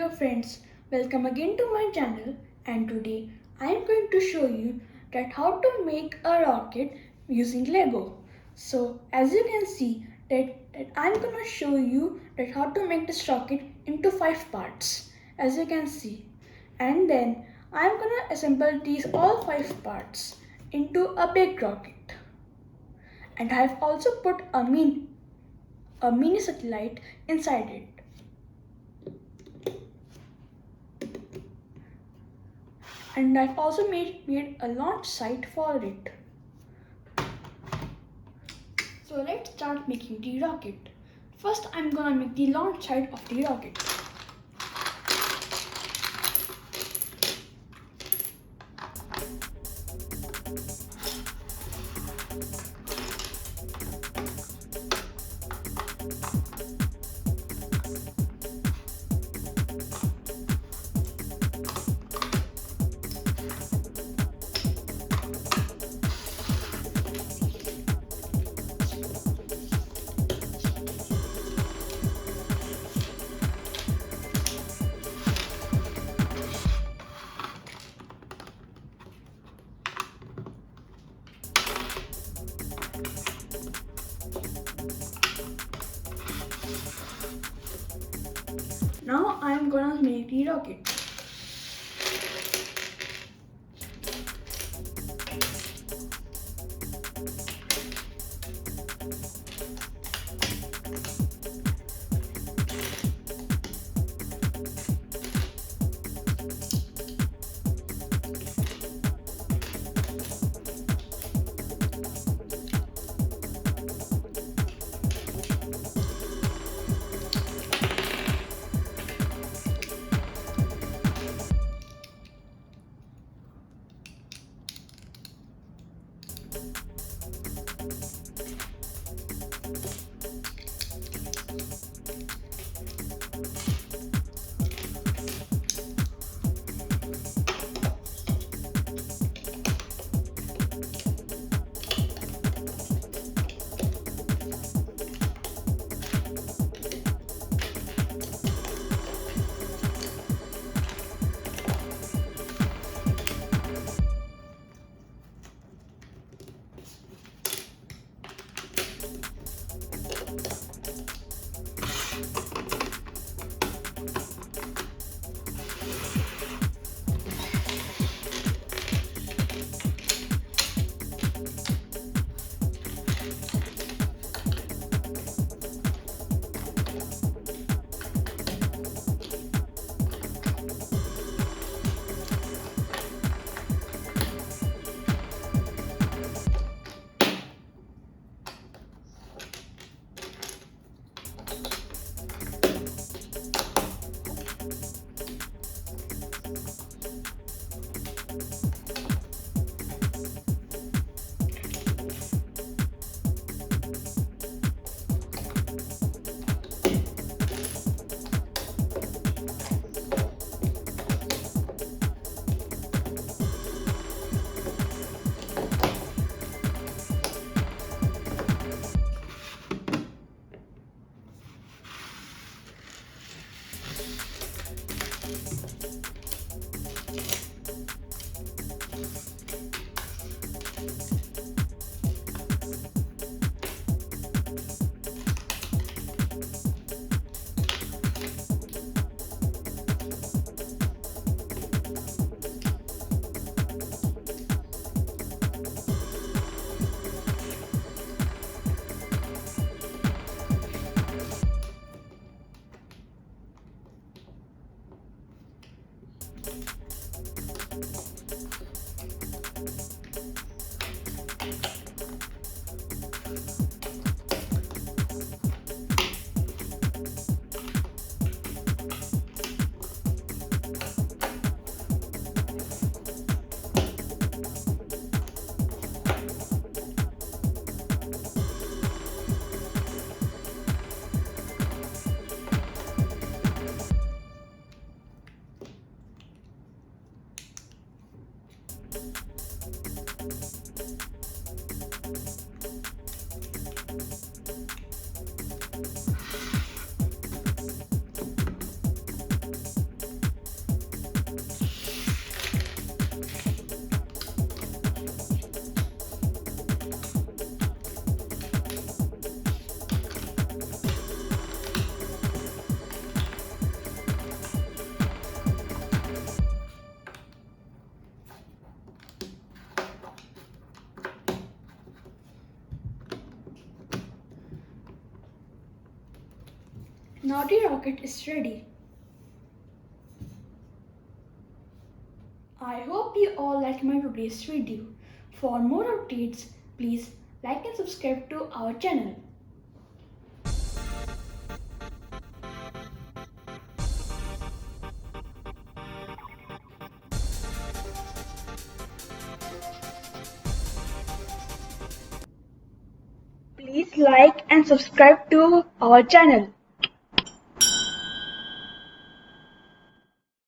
dear friends, welcome again to my channel, and today I am going to show you that how to make a rocket using Lego. So as you can see that I'm gonna show you that how to make this rocket into 5 parts, as you can see, and then I'm gonna assemble these all 5 parts into a big rocket. And I have also put a mini satellite inside it. And I've also made a launch site for it. So let's start making the rocket. First I'm gonna make the launch site of the rocket. Now I am gonna make the rocket. Now the rocket is ready. I hope you all like my today's video. For more updates, please like and subscribe to our channel. Please like and subscribe to our channel.